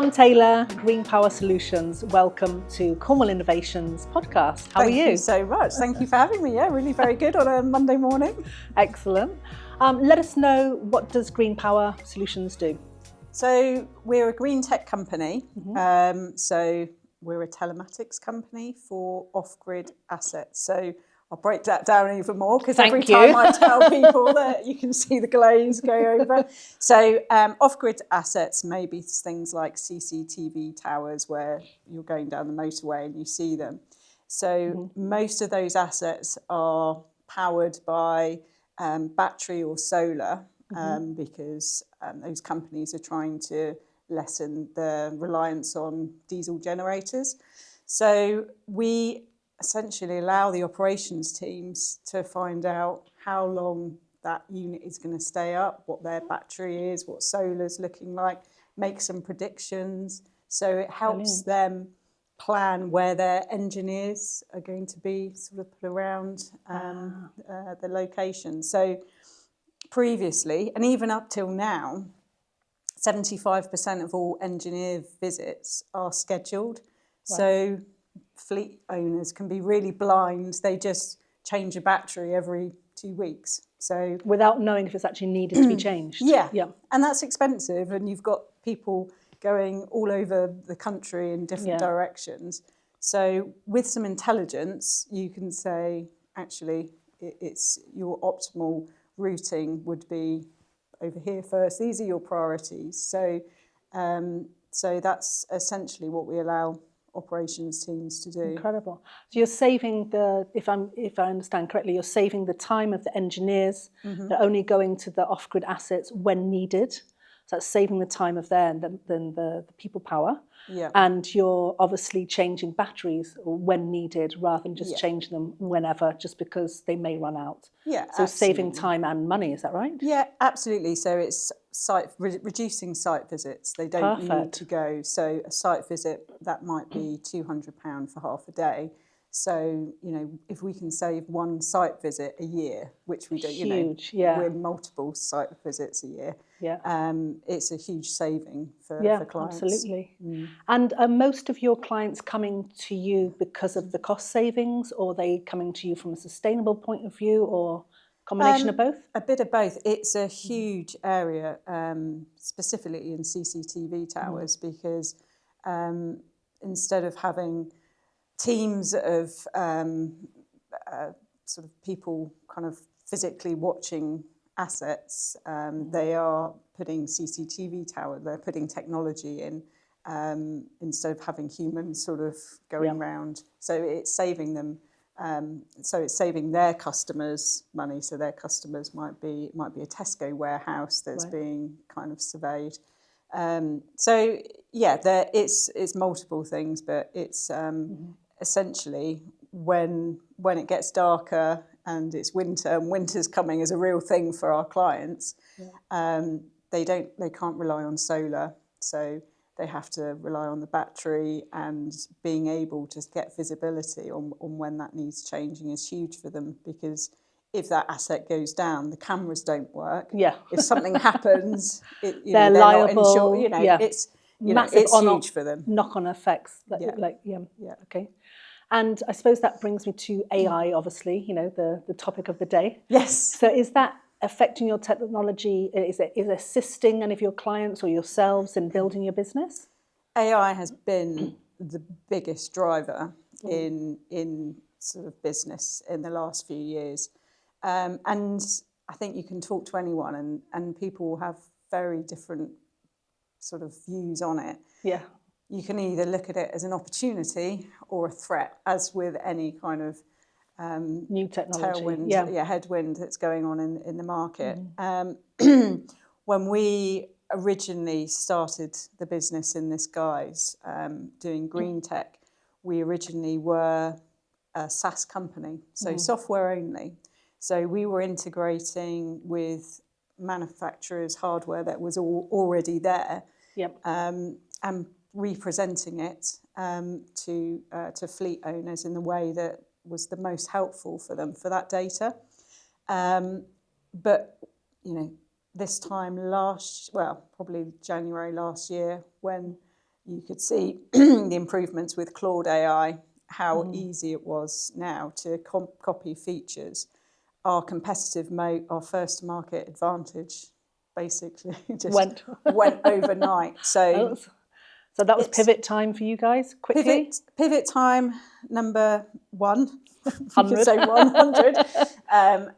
Sean Taylor, Green Power Solutions. Welcome to Cornwall Innovations podcast. How are you? Thank you so much. Thank you for having me. Yeah, really very good on a Monday morning. Excellent. Let us know, what does Green Power Solutions do? So we're a green tech company. So we're a telematics company for off-grid assets. So I'll break that down even more because every time I tell people that you can see the glaze go over. So off-grid assets may be things like CCTV towers where you're going down the motorway and you see them. So most of those assets are powered by battery or solar because those companies are trying to lessen the reliance on diesel generators. So we essentially allow the operations teams to find out how long that unit is going to stay up, what their battery is, what solar's looking like, make some predictions. So it helps them plan where their engineers are going to be sort of put around the location. So previously, and even up till now, 75% of all engineer visits are scheduled. Wow. So fleet owners can be really blind. They just change a battery every 2 weeks. So without knowing if it's actually needed to be changed. Yeah. And that's expensive, and you've got people going all over the country in different directions. So with some intelligence, you can say, actually, it's your optimal routing would be over here first. These are your priorities. So so that's essentially what we allow operations teams to do. Incredible. So you're saving if I understand correctly, you're saving the time of the engineers. They're only going to the off-grid assets when needed. So that's saving the time of the people power. Yeah. And you're obviously changing batteries when needed rather than just changing them whenever, just because they may run out. Yeah. So saving time and money, is that right? Yeah, absolutely. So it's reducing site visits. They don't need to go. So a site visit, that might be £200 for half a day. So, if we can save one site visit a year, which we do, we're multiple site visits a year. Yeah. It's a huge saving for clients. Absolutely. And are most of your clients coming to you because of the cost savings, or are they coming to you from a sustainable point of view, or combination of both? A bit of both. It's a huge area, specifically in CCTV towers, because instead of having teams of sort of people kind of physically watching assets, they are putting CCTV tower, they're putting technology in instead of having humans sort of going around. So it's saving them. So it's saving their customers money. So their customers might be a Tesco warehouse that's being kind of surveyed. So it's multiple things, but it's essentially when it gets darker and it's winter, and winter's coming as a real thing for our clients. They can't rely on solar, so they have to rely on the battery, and being able to get visibility on when that needs changing is huge for them, because if that asset goes down, the cameras don't work. Yeah. If something happens, they're liable. Not insured. It's massive. It's huge for them. Knock-on effects. Okay. And I suppose that brings me to AI. Obviously, the topic of the day. Yes. So is that affecting your technology? Is it assisting any of your clients or yourselves in building your business? AI has been the biggest driver in sort of business in the last few years. And I think you can talk to anyone and people will have very different sort of views on it. Yeah. You can either look at it as an opportunity or a threat, as with any kind of new technology, headwind that's going on in the market. When we originally started the business in this guise, doing green tech, we originally were a SaaS company, so software only. So we were integrating with manufacturers' hardware that was already there, and representing it to fleet owners in the way that was the most helpful for them for that data. But this time probably January last year, when you could see the improvements with Claude AI, how easy it was now to copy features. Our competitive moat, our first to market advantage, basically just went overnight. So that was pivot time for you guys, quickly? Pivot time number 1, you 100. could say 100.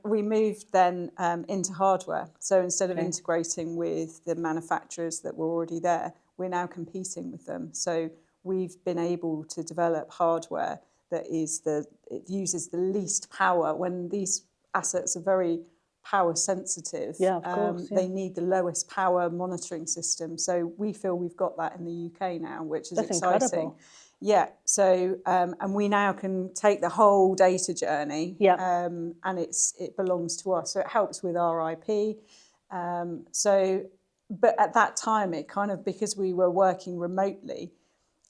We moved then into hardware. So instead of integrating with the manufacturers that were already there, we're now competing with them. So we've been able to develop hardware that it uses the least power. When these assets are very power sensitive, of course, they need the lowest power monitoring system. So we feel we've got that in the UK now, which is exciting. Incredible. Yeah, so and we now can take the whole data journey, and it belongs to us. So it helps with our IP. But at that time, it kind of, because we were working remotely,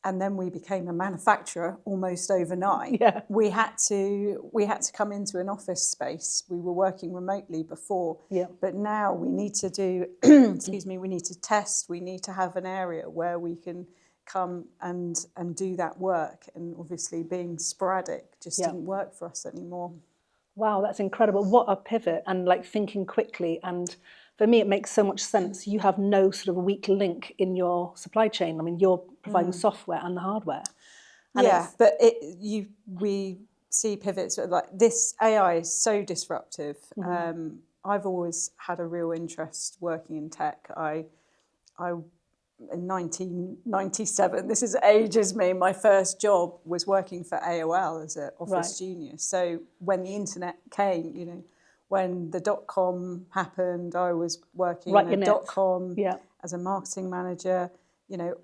and then we became a manufacturer almost overnight. We had to come into an office space. We were working remotely before, but now we need to do excuse me, we need to test. We need to have an area where we can come and do that work. And obviously, being sporadic just didn't work for us anymore. Wow, that's incredible. What a pivot, and like thinking quickly. And for me, it makes so much sense. You have no sort of weak link in your supply chain. I mean, you're providing software and the hardware. And but we see pivots like this. AI is so disruptive. I've always had a real interest working in tech. I in 1997, this is ages me, my first job was working for AOL as an office junior. So when the internet came, when the .com happened, I was working in a .com as a marketing manager.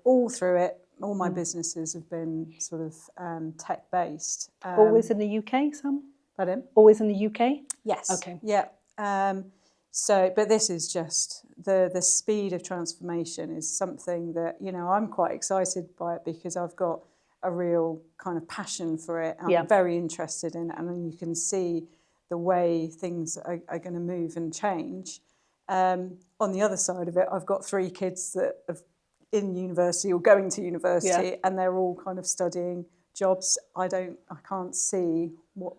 All through it, all my businesses have been sort of tech-based. Always in the UK, Sam? Pardon? Always in the UK? Yes. Okay. Yeah. But this is just the speed of transformation is something that, I'm quite excited by it because I've got a real kind of passion for it. I'm very interested in it, and you can see the way things are going to move and change. On the other side of it, I've got 3 kids that are in university or going to university, and they're all kind of studying jobs. I can't see what,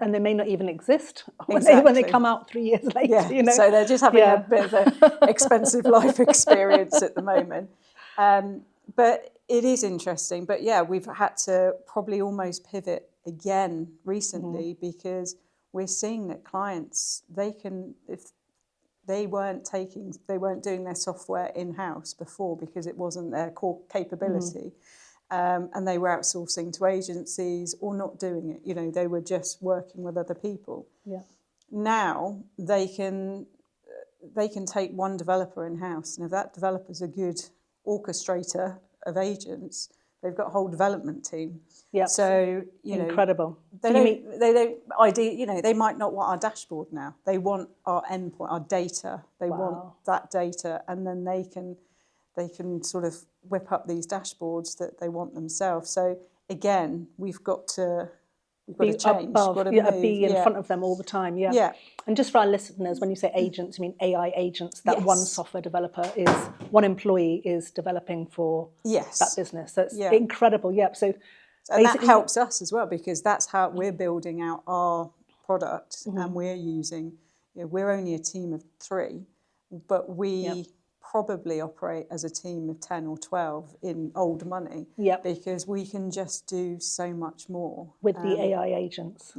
And they may not even exist when exactly. they come out 3 years later. So they're just having a bit of an expensive life experience at the moment. But it is interesting. But we've had to probably almost pivot again recently because we're seeing that clients, if they weren't doing their software in-house before because it wasn't their core capability. And they were outsourcing to agencies or not doing it. They were just working with other people. Now they can take one developer in-house, and if that developer's a good orchestrator of agents, they've got a whole development team. So incredible. They might not want our dashboard now. They want our endpoint, our data. They want that data, and then they can sort of whip up these dashboards that they want themselves. So again, we've got to change. Above, we've got to move. Be in front of them all the time. And just for our listeners, when you say agents, you mean AI agents. That one software developer one employee is developing for that business. So it's incredible. And that helps us as well because that's how we're building out our product, and we're using. We're only a team of 3, but we probably operate as a team of 10 or 12 in old money because we can just do so much more with the AI agents.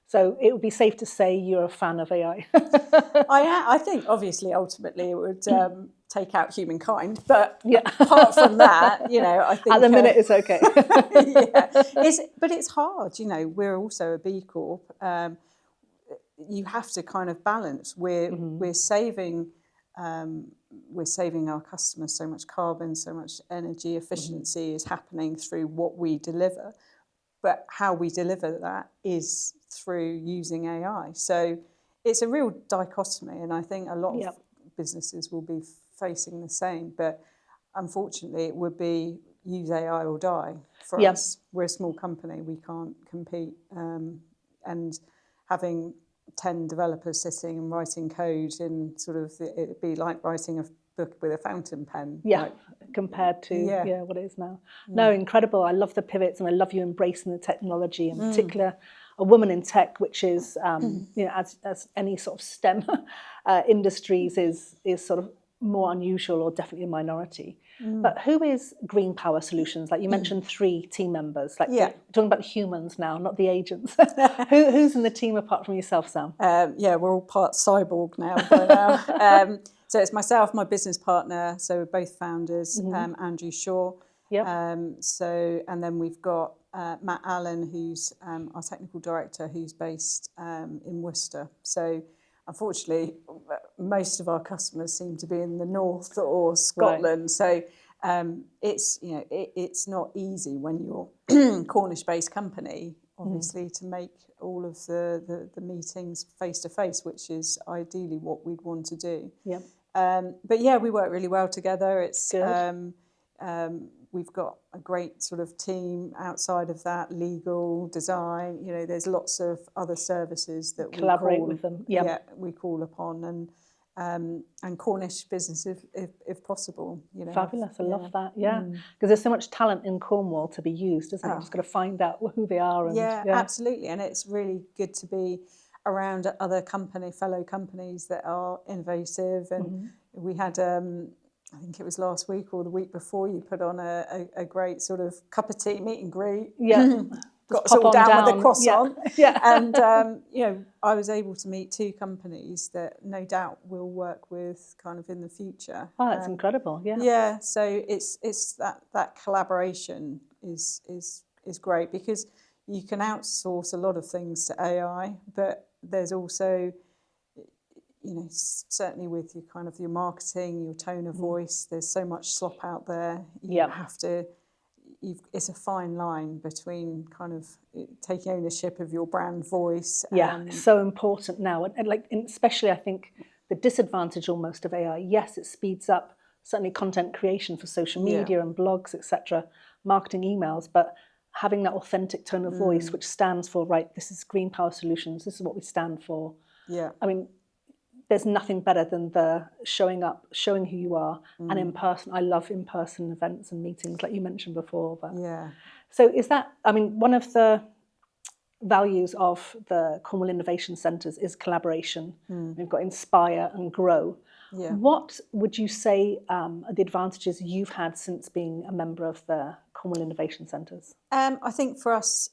So it would be safe to say you're a fan of AI. I think obviously ultimately it would take out humankind, but apart from that, I think at the minute it's okay. But it's hard. We're also a B Corp. You have to kind of balance. We're saving our customers so much carbon, so much energy efficiency is happening through what we deliver. But how we deliver that is through using AI. So it's a real dichotomy, and I think a lot of businesses will be facing the same. But unfortunately, it would be use AI or die for us. We're a small company; we can't compete. And having 10 developers sitting and writing code in it'd be like writing a book with a fountain pen. Yeah, compared to what it is now. No, incredible. I love the pivots, and I love you embracing the technology, in particular a woman in tech, which is, you know, as any sort of STEM industries is sort of more unusual or definitely a minority. But who is Green Power Solutions? Like you mentioned 3 team members. Like talking about the humans now, not the agents. Who's in the team apart from yourself, Sam? We're all part cyborg now by now. So it's myself, my business partner. So we're both founders, Andrew Shaw. Yep. And then we've got Matt Allen, who's our technical director, who's based in Worcester. So unfortunately, most of our customers seem to be in the north or Scotland. Right. So it's, you know, it's not easy when you're Cornish-based company, obviously, to make all of the meetings face to face, which is ideally what we'd want to do. Yep. But yeah, we work really well together. It's good. We've got a great sort of team outside of that, legal, design. You know, there's lots of other services that collaborate with them. Yep. Yeah, we call upon, and Cornish business if possible. You know, fabulous. I love that. Yeah, because there's so much talent in Cornwall to be used, isn't it? You've just got to find out who they are. And, absolutely. And it's really good to be around other fellow companies that are innovative. And we had, I think it was last week or the week before, you put on a great sort of cup of tea meet and greet. Yeah. Got us all down with a croissant. Yeah. And, you know, I was able to meet 2 companies that no doubt will work with kind of in the future. Oh, that's incredible. Yeah. Yeah. So it's that collaboration is great, because you can outsource a lot of things to AI, but there's also, you know, certainly with your kind of your marketing, your tone of voice, there's so much slop out there. You have to, it's a fine line between kind of taking ownership of your brand voice. Yeah, so important now. And like, especially I think the disadvantage almost of AI, yes, it speeds up certainly content creation for social media and blogs, etc., marketing, emails, but having that authentic tone of voice, which stands for, right, this is Green Power Solutions, this is what we stand for. Yeah. I mean, there's nothing better than the showing up, showing who you are, and in person. I love in-person events and meetings, like you mentioned before. But so is that, I mean, one of the values of the Cornwall Innovation Centres is collaboration. We've got Inspire and Grow. Yeah. What would you say are the advantages you've had since being a member of the Cornwall Innovation Centres? I think for us,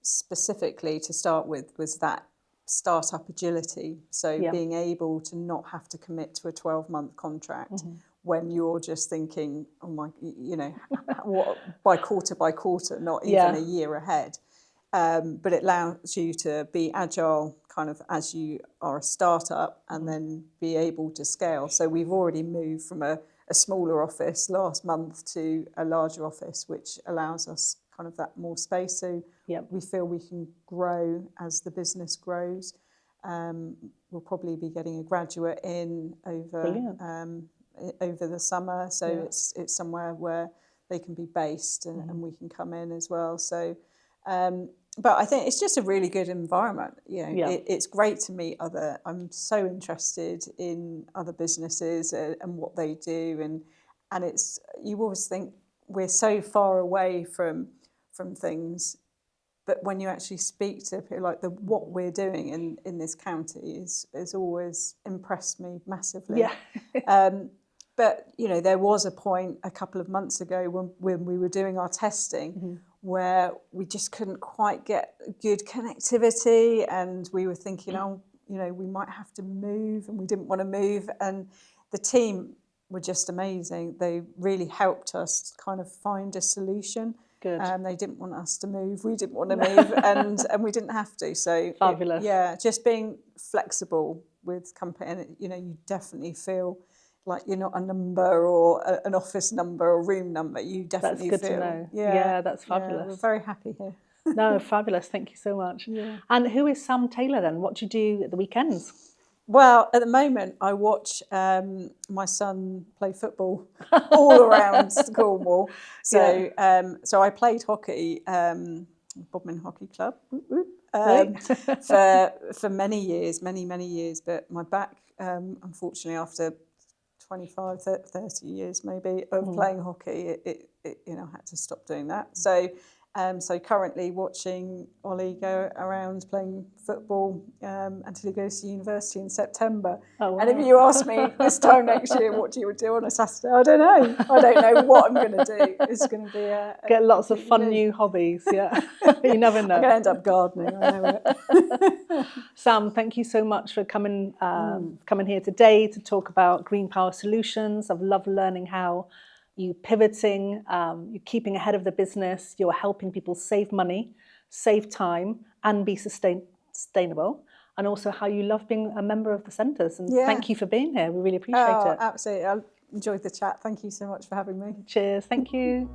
specifically to start with, was that startup agility. So being able to not have to commit to a 12-month contract when you're just thinking, oh my, you know, what, by quarter, not even a year ahead. But it allows you to be agile kind of as you are a startup, and then be able to scale. So we've already moved from a smaller office last month to a larger office, which allows us kind of that more space. So we feel we can grow as the business grows. We'll probably be getting a graduate in over the summer. So it's somewhere where they can be based and we can come in as well. So, but I think it's just a really good environment. You know, it's great to meet I'm so interested in other businesses and what they do. And it's, you always think we're so far away from things, but when you actually speak to people, like what we're doing in this county has always impressed me massively. Yeah. But you know, there was a point a couple of months ago when we were doing our testing where we just couldn't quite get good connectivity, and we were thinking, oh, you know, we might have to move, and we didn't want to move. And the team were just amazing. They really helped us kind of find a solution. Good. They didn't want us to move. We didn't want to move, and we didn't have to. So fabulous. Just being flexible with company, and you know, you definitely feel like you're not a number or an office number or room number. You definitely that's good feel. To know. Yeah, that's fabulous. Yeah, we're very happy here. No, fabulous. Thank you so much. Yeah. And who is Sam Taylor then? What do you do at the weekends? Well, at the moment, I watch my son play football all around Cornwall. So, so I played hockey, Bodmin Hockey Club, for many years, many years. But my back, unfortunately, after 25, 30 years maybe of playing hockey, it I had to stop doing that. So so currently watching Ollie go around playing football until he goes to university in September. Oh, wow. And if you ask me this time next year what you would do on a Saturday, I don't know. I don't know what I'm going to do. It's going to be get lots of fun new hobbies. Yeah, you never know. I'm going to end up gardening. I know it. Sam, thank you so much for coming here today to talk about green power solutions. I've loved learning how you're pivoting, you're keeping ahead of the business, you're helping people save money, save time, and be sustainable, and also how you love being a member of the centres. And thank you for being here. We really appreciate it. Absolutely. I enjoyed the chat. Thank you so much for having me. Cheers. Thank you.